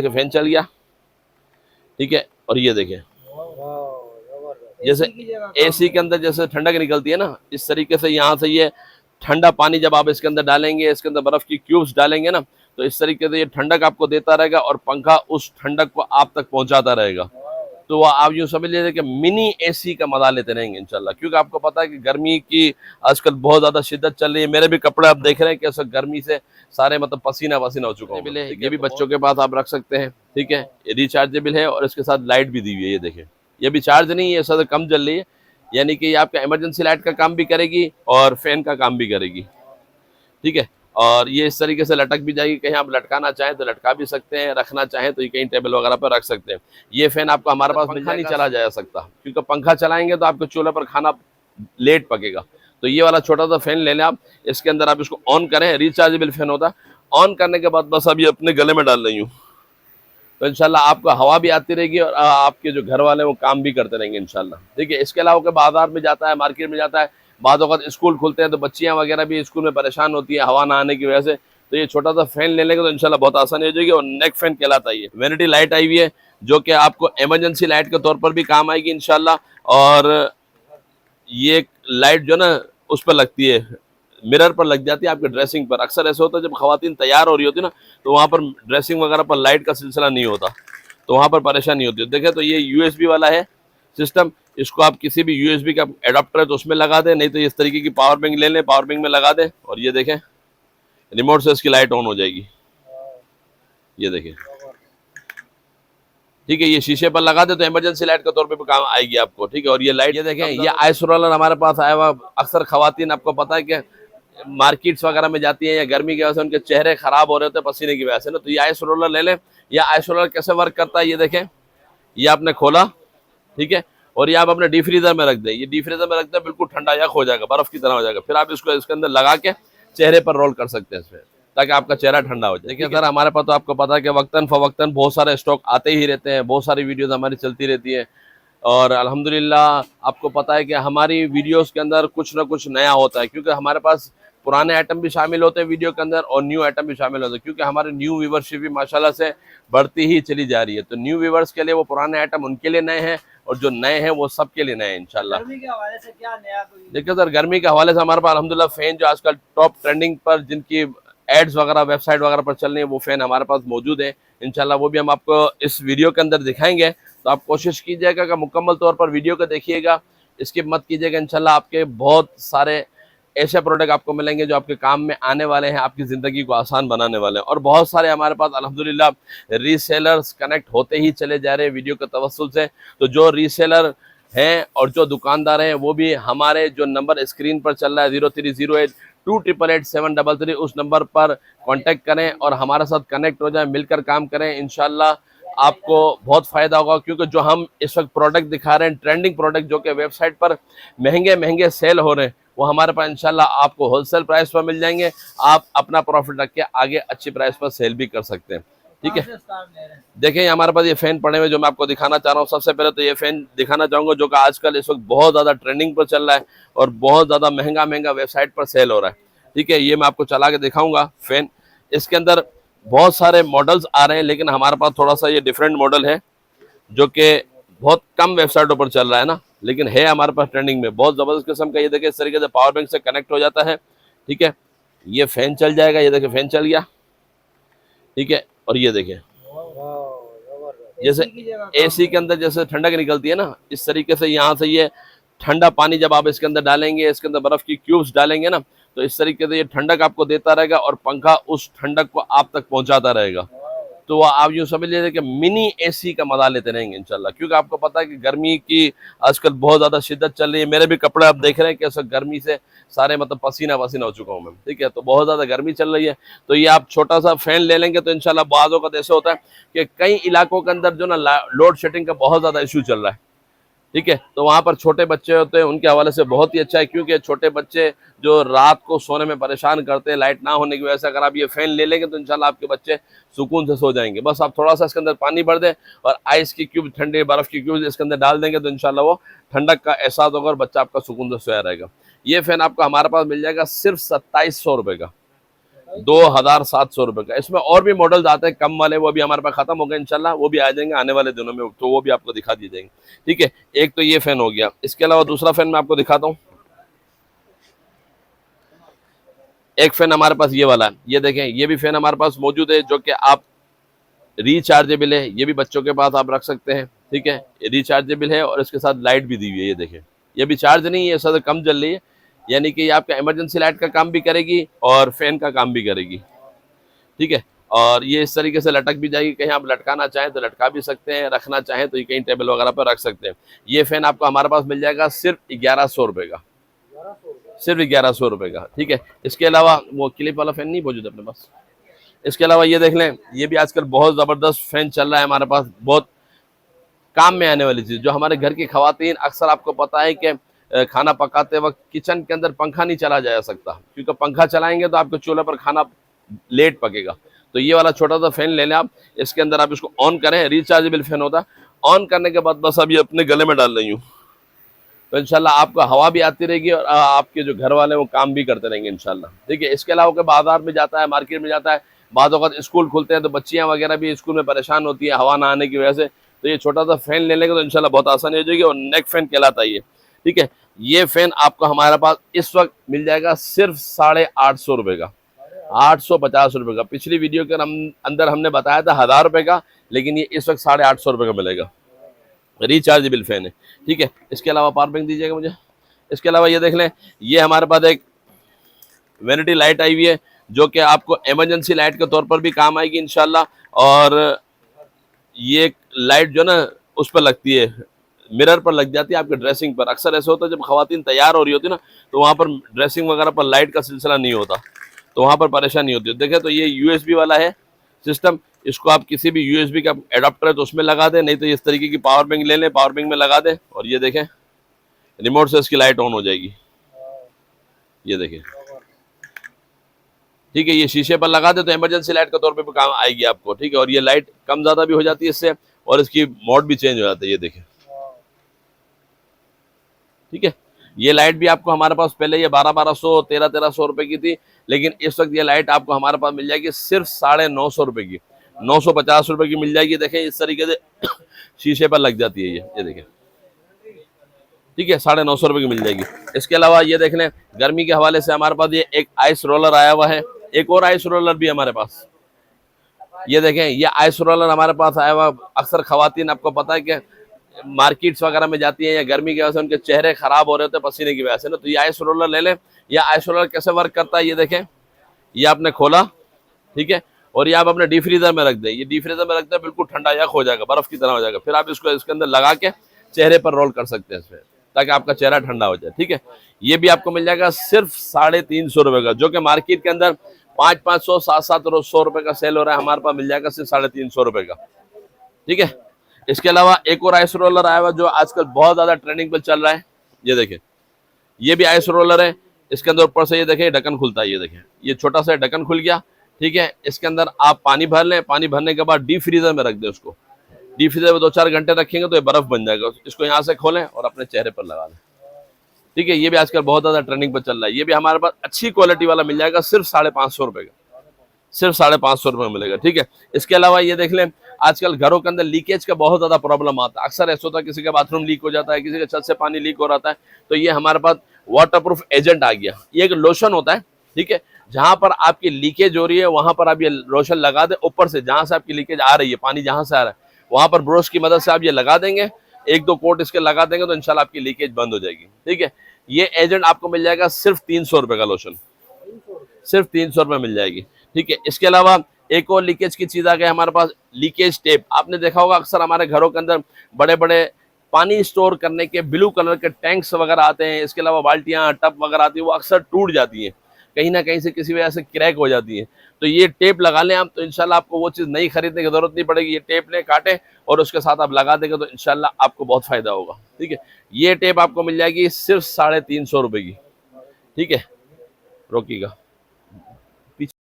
देखिए फैन चल गया, ठीक है। और ये देखें, जैसे एसी के अंदर जैसे ठंडक निकलती है ना, इस तरीके से यहाँ से ये ठंडा पानी जब आप इसके अंदर डालेंगे, इसके अंदर बर्फ की क्यूब्स डालेंगे ना, तो इस तरीके से ये ठंडक आपको देता रहेगा और पंखा उस ठंडक को आप तक पहुंचाता रहेगा। तो वो आप यूँ समझ लीजिए कि मिनी एसी का मजा लेते रहेंगे इंशाल्लाह, क्योंकि आपको पता है कि गर्मी की आजकल बहुत ज्यादा शिद्दत चल रही है। मेरे भी कपड़े आप देख रहे हैं कि गर्मी से सारे मतलब पसीना पसीना हो चुका हूँ। ये भी बच्चों के पास आप रख सकते हैं, ठीक है। ये रिचार्जेबल है और इसके साथ लाइट भी दी हुई है, ये देखें। ये भी चार्ज नहीं है, सबसे कम जल रही है, यानी कि आपका इमरजेंसी लाइट का काम भी करेगी और फैन का काम भी करेगी, ठीक है। और ये इस तरीके से लटक भी जाएगी, कहीं आप लटकाना चाहें तो लटका भी सकते हैं, रखना चाहें तो ये कहीं टेबल वगैरह पर रख सकते हैं। ये फैन आपको हमारे पास पंखा नहीं चला जा सकता, क्योंकि पंखा चलाएंगे तो आपके चूल्हे पर खाना लेट पकेगा। तो ये वाला छोटा सा फैन ले लें आप, इसके अंदर आप इसको ऑन करें, रिचार्जेबल फैन होता है। ऑन करने के बाद बस अब ये अपने गले में डाल रही हूँ, तो इंशाल्लाह आपको हवा भी आती रहेगी और आपके जो घर वाले वो काम भी करते रहेंगे इंशाल्लाह। देखिए इसके अलावा के बाजार में जाता है, मार्केट में जाता है, बाद वक्त स्कूल खुलते हैं तो बच्चियां वगैरह भी स्कूल में परेशान होती है हवा ना आने की वजह से, तो ये छोटा सा फैन ले लेंगे तो इंशाल्लाह बहुत आसानी हो जाएगी। और नेक फैन कहलाता है ये। वैनिटी लाइट आई हुई है जो कि आपको इमरजेंसी लाइट के तौर पर भी काम आएगी इंशाल्लाह। और ये लाइट जो ना उस पर लगती है, मिरर पर लग जाती है आपके ड्रेसिंग पर। अक्सर ऐसे होता है जब खवातीन तैयार हो रही होती है ना, तो वहाँ पर ड्रेसिंग वगैरह पर लाइट का सिलसिला नहीं होता, तो वहाँ पर परेशानी होती है। देखें तो ये यूएसबी वाला है सिस्टम, इसको आप किसी भी यूएसबी का एडाप्टर है तो उसमें लगा दें, नहीं तो इस तरीके की पावर बैंक ले लें, पावर बैंक में लगा दें और ये देखें रिमोट से इसकी लाइट ऑन हो जाएगी। ये देखें, ठीक है। ये शीशे पर लगा दे तो इमरजेंसी लाइट के तौर पे भी काम आएगी आपको, ठीक है। और ये लाइट ये देखें, ये आइस रोलर हमारे पास आया हुआ। अक्सर खवातीन आपको पता है कि मार्केट्स वगैरह में जाती हैं या गर्मी की वजह से उनके चेहरे खराब हो रहे होते हैं पसीने की वजह से ना, तो ये आइस रोलर ले लें। या आइस रोलर कैसे वर्क करता है ये देखें, ये आपने खोला, ठीक है, और ये आप अपने डी फ्रीजर में रख दें। ये डी फ्रीजर में रख दें, बिल्कुल ठंडा यक हो जाएगा, बर्फ की तरह हो जाएगा। फिर आप इसको इसके अंदर लगा के चेहरे पर रोल कर सकते हैं इसमें, ताकि आपका चेहरा ठंडा हो जाए। देखिए सर, हमारे पास तो आपको पता है कि वक्तन फवक्तन बहुत सारे स्टॉक आते ही रहते हैं, बहुत सारी वीडियोस हमारी चलती रहती है। और अल्हम्दुलिल्लाह आपको पता है कि हमारी वीडियोस के अंदर कुछ ना कुछ नया होता है, क्योंकि हमारे पास पुराने आइटम भी शामिल होते हैं वीडियो के अंदर और न्यू आइटम भी शामिल होते हैं, क्योंकि हमारे न्यू व्यूवरशिप भी माशाल्लाह से बढ़ती ही चली जा रही है। तो न्यू व्यूवर्स के लिए वो पुराने आइटम उनके लिए नए हैं और जो नए हैं वो सबके लिए नए हैं इंशाल्लाह। गर्मी के हवाले से क्या नया देखिए सर, गर्मी के हवाले से हमारे पास अल्हम्दुलिल्लाह फैन जो आजकल टॉप ट्रेंडिंग पर जिनकी एड्स वगैरह वेबसाइट वगैरह पर चल रही है, वो फैन हमारे पास मौजूद है इंशाल्लाह। वो भी हम आपको इस वीडियो के अंदर दिखाएंगे, तो आप कोशिश कीजिएगा कि मुकम्मल तौर पर वीडियो को देखिएगा, स्किप मत कीजिएगा। इंशाल्लाह आपके बहुत सारे ऐसे प्रोडक्ट आपको मिलेंगे जो आपके काम में आने वाले हैं, आपकी ज़िंदगी को आसान बनाने वाले हैं। और बहुत सारे हमारे पास अल्हम्दुलिल्लाह रीसेलर्स कनेक्ट होते ही चले जा रहे हैं वीडियो के तवस्सुल से। तो जो रीसेलर हैं और जो दुकानदार हैं वो भी हमारे जो नंबर स्क्रीन पर चल रहा है 0308288733, उस नंबर पर कांटेक्ट करें और हमारे साथ कनेक्ट हो जाएं, मिलकर काम करें। इंशाल्लाह आपको बहुत फ़ायदा होगा, क्योंकि जो हम इस वक्त प्रोडक्ट दिखा रहे हैं ट्रेंडिंग प्रोडक्ट जो कि वेबसाइट पर महंगे महंगे सेल हो रहे हैं, वो हमारे पास इंशाल्लाह आपको होलसेल प्राइस पर मिल जाएंगे। आप अपना प्रॉफिट रख के आगे अच्छी प्राइस पर सेल भी कर सकते हैं, ठीक है। देखिए हमारे पास ये फैन पड़े हुए जो मैं आपको दिखाना चाह रहा हूँ। सबसे पहले तो ये फैन दिखाना चाहूँगा जो कि आजकल इस वक्त बहुत ज़्यादा ट्रेंडिंग पर चल रहा है और बहुत ज़्यादा महंगा महंगा वेबसाइट पर सेल हो रहा है, ठीक है। ये मैं आपको चला के दिखाऊंगा फैन। इसके अंदर बहुत सारे मॉडल्स आ रहे हैं, लेकिन हमारे पास थोड़ा सा ये डिफरेंट मॉडल है जो कि बहुत कम वेबसाइटों पर चल रहा है ना, लेकिन है हमारे पास ट्रेंडिंग में, बहुत ज़बरदस्त किस्म का। ये देखिए इस तरीके से पावर बैंक से कनेक्ट हो जाता है, ठीक है। ये फैन चल जाएगा, ये देखिए फैन चल गया, ठीक है। और ये देखिए जैसे एसी के अंदर जैसे ठंडक निकलती है ना, इस तरीके से यहाँ से ये ठंडा पानी जब आप इसके अंदर डालेंगे, इसके अंदर बर्फ की क्यूब्स डालेंगे ना, तो इस तरीके से ये ठंडक आपको देता रहेगा और पंखा उस ठंडक को आप तक पहुंचाता रहेगा। तो वो आप यूँ समझ लीजिए कि मिनी एसी का मजा लेते रहेंगे इंशाल्लाह, क्योंकि आपको पता है कि गर्मी की आजकल बहुत ज़्यादा शिद्दत चल रही है। मेरे भी कपड़े आप देख रहे हैं कि इस वक्त गर्मी से सारे मतलब पसीना पसीना हो चुका हूँ मैं, ठीक है। तो बहुत ज़्यादा गर्मी चल रही है, तो ये आप छोटा सा फैन ले लेंगे तो इंशाल्लाह बाज़ों का ऐसे होता है कि कई इलाकों के अंदर जो ना लोड शेडिंग का बहुत ज़्यादा इशू चल रहा है, ठीक है। तो वहाँ पर छोटे बच्चे होते हैं, उनके हवाले से बहुत ही अच्छा है, क्योंकि छोटे बच्चे जो रात को सोने में परेशान करते हैं लाइट ना होने की वजह से, अगर आप ये फैन ले लेंगे तो इंशाल्लाह आपके बच्चे सुकून से सो जाएंगे। बस आप थोड़ा सा इसके अंदर पानी भर दें और आइस की क्यूब, ठंडे बर्फ़ की क्यूब इसके अंदर डाल देंगे तो इंशाल्लाह वो ठंडक का एहसास होगा और बच्चा आपका सुकून से सोया रहेगा। ये फ़ैन आपको हमारे पास मिल जाएगा सिर्फ 2700 रुपये का, 2700 रुपए का। इसमें और भी मॉडल्स आते हैं कम वाले, वो भी हमारे पास खत्म हो गए इंशाल्लाह, वो भी आ जाएंगे आने वाले दिनों में, तो वो भी आपको दिखा दिए जाएंगे। ठीक है, एक तो ये फैन हो गया। इसके अलावा दूसरा फैन मैं आपको दिखाता हूँ। एक फैन हमारे पास ये वाला है, ये देखें, ये भी फैन हमारे पास मौजूद है, जो कि आप रिचार्जेबल है, ये भी बच्चों के पास आप रख सकते हैं। ठीक है, रिचार्जेबल है और इसके साथ लाइट भी दी हुई है, ये देखें, ये भी चार्ज नहीं है, इससे कम जल रही है, यानी कि ये आपका इमरजेंसी लाइट का काम भी करेगी और फैन का काम भी करेगी। ठीक है, और ये इस तरीके से लटक भी जाएगी, कहीं आप लटकाना चाहें तो लटका भी सकते हैं, रखना चाहें तो ये कहीं टेबल वगैरह पर रख सकते हैं। ये फैन आपको हमारे पास मिल जाएगा सिर्फ 1100 रुपए का, सिर्फ 1100 रुपए का। ठीक है, इसके अलावा वो क्लिप वाला फैन नहीं मौजूद अपने पास। इसके अलावा ये देख लें, ये भी आजकल बहुत ज़बरदस्त फैन चल रहा है हमारे पास, बहुत काम में आने वाली चीज़, जो हमारे घर की खवातीन, अक्सर आपको पता है कि खाना पकाते वक्त किचन के अंदर पंखा नहीं चला जा सकता, क्योंकि पंखा चलाएंगे तो आपके चूल्हे पर खाना लेट पकेगा। तो ये वाला छोटा सा फैन ले लें आप, इसके अंदर आप इसको ऑन करें, रिचार्जेबल फैन होता है, ऑन करने के बाद बस अब ये अपने गले में डाल रही हूँ, तो इंशाल्लाह आपको हवा भी आती रहेगी और आपके जो घर वाले वो काम भी करते रहेंगे इंशाल्लाह। ठीक है, इसके अलावा बाजार में जाता है, मार्केट में जाता है, बाद वक्त स्कूल खुलते हैं तो बच्चियां वगैरह भी स्कूल में परेशान होती है हवा ना आने की वजह से, तो ये छोटा सा फैन ले लेंगे तो इंशाल्लाह बहुत आसानी हो जाएगी, और नेक फैन कहलाता है ये। ठीक है, ये फैन आपको हमारे पास इस वक्त मिल जाएगा सिर्फ 850 रुपये का, 850 रुपये का। पिछली वीडियो के अंदर हमने बताया था 1000 रुपये का, लेकिन ये इस वक्त 850 रुपये का मिलेगा, रिचार्जेबल फैन है। ठीक है, इसके अलावा पावर बैंक दीजिएगा मुझे। इसके अलावा ये देख लें, ये हमारे पास एक वैनिटी लाइट आई हुई है, जो कि आपको इमरजेंसी लाइट के तौर पर भी काम आएगी इंशाल्लाह। और ये लाइट जो ना उस पर लगती है, मिरर पर लग जाती है आपके ड्रेसिंग पर। अक्सर ऐसा होता है जब खवातीन तैयार हो रही होती है ना, तो वहाँ पर ड्रेसिंग वगैरह पर लाइट का सिलसिला नहीं होता, तो वहाँ पर परेशानी होती है। देखें तो ये यूएसबी वाला है सिस्टम, इसको आप किसी भी यूएसबी का एडाप्टर है तो उसमें लगा दें, नहीं तो इस तरीके की पावर बैंक ले लें, पावर बैंक में लगा दें, और ये देखें रिमोट से इसकी लाइट ऑन हो जाएगी, ये देखें। ठीक है, ये शीशे पर लगा दे तो इमरजेंसी लाइट के तौर पे भी काम आएगी आपको। ठीक है, और ये लाइट कम ज़्यादा भी हो जाती है इससे, और इसकी मोड भी चेंज हो जाता है, ये देखें। ठीक है, ये लाइट भी आपको हमारे पास पहले ये 1200 1300 रुपए की थी, लेकिन इस वक्त ये लाइट आपको हमारे पास मिल जाएगी सिर्फ 950 रुपए की, 950 रुपए की मिल जाएगी। देखें इस तरीके से शीशे पर लग जाती है ये देखें। ठीक है, 950 रुपए की मिल जाएगी। इसके अलावा ये देख लें, गर्मी के हवाले से हमारे पास ये एक आइस रोलर आया हुआ है, एक और आइस रोलर भी हमारे पास, ये देखें, ये आइस रोलर हमारे पास आया हुआ। अक्सर खवातीन आपको पता है कि मार्केट्स वगैरह में जाती हैं या गर्मी की वजह से उनके चेहरे खराब हो रहे होते हैं पसीने की वजह से ना, तो ये आइस रोलर ले लें। यह आइस रोलर कैसे वर्क करता है ये देखें, ये आपने खोला, ठीक है, और ये आप अपने डी फ्रीजर में रख दें, ये डी फ्रीजर में रख दें, बिल्कुल ठंडा यक हो जाएगा, बर्फ की तरह हो जाएगा। फिर आप इसको इसके अंदर लगा के चेहरे पर रोल कर सकते हैं इसमें, ताकि आपका चेहरा ठंडा हो जाए। ठीक है, ये भी आपको मिल जाएगा सिर्फ 350 रुपए का, जो कि मार्केट के अंदर 500 700 रुपए का सेल हो रहा है, हमारे पास मिल जाएगा सिर्फ 350 रुपए का। ठीक है, इसके अलावा एक और आइस रोलर आया हुआ जो आजकल बहुत ज्यादा ट्रेंडिंग पर चल रहा है, ये देखें, ये भी आइस रोलर है। इसके अंदर ऊपर से ये देखें ढक्कन खुलता है, ये देखें, ये छोटा सा ढक्कन खुल गया। ठीक है, इसके अंदर आप पानी भर लें, पानी भरने के बाद डी फ्रीजर में रख दें उसको, डी फ्रीजर में 2-4 घंटे रखेंगे तो ये बर्फ बन जाएगा। इसको यहाँ से खोलें और अपने चेहरे पर लगा लें। ठीक है, ये भी आजकल बहुत ज्यादा ट्रेंडिंग पर चल रहा है, ये भी हमारे पास अच्छी क्वालिटी वाला मिल जाएगा सिर्फ 550 रुपए का, सिर्फ 550 रुपए में मिलेगा। ठीक है, इसके अलावा ये देख लें, आजकल घरों के अंदर लीकेज का बहुत ज्यादा प्रॉब्लम आता है। अक्सर ऐसा होता है किसी का बाथरूम लीक हो जाता है, किसी के छत से पानी लीक हो रहा है, तो ये हमारे पास वाटरप्रूफ एजेंट आ गया। ये एक लोशन होता है, ठीक है, जहां पर आपकी लीकेज हो रही है वहां पर आप ये लोशन लगा दें, ऊपर से जहां से आपकी लीकेज आ रही है, पानी जहां से आ रहा है वहां पर ब्रश की मदद से आप ये लगा देंगे, 1-2 कोट इसके लगा देंगे तो इंशाल्लाह आपकी लीकेज बंद हो जाएगी। ठीक है, ये एजेंट आपको मिल जाएगा सिर्फ 300 रुपए का लोशन, सिर्फ 300 रुपए मिल जाएगी। ठीक है, इसके अलावा एक और लीकेज की चीज आ गई हमारे पास, लीकेज टेप। आपने देखा होगा अक्सर हमारे घरों के अंदर बड़े बड़े पानी स्टोर करने के ब्लू कलर के टैंक्स वगैरह आते हैं, इसके अलावा बाल्टियां टब वगैरह आती है, वो अक्सर टूट जाती हैं, कहीं ना कहीं से किसी वजह से क्रैक हो जाती है। तो ये टेप लगा लें आप, तो इंशाल्लाह आपको वो चीज़ नहीं खरीदने की जरूरत नहीं पड़ेगी। ये टेप लें, काटें और उसके साथ आप लगा देंगे तो इंशाल्लाह आपको बहुत फायदा होगा। ठीक है, ये टेप आपको मिल जाएगी सिर्फ 350 रुपए की। ठीक है, रोकिएगा।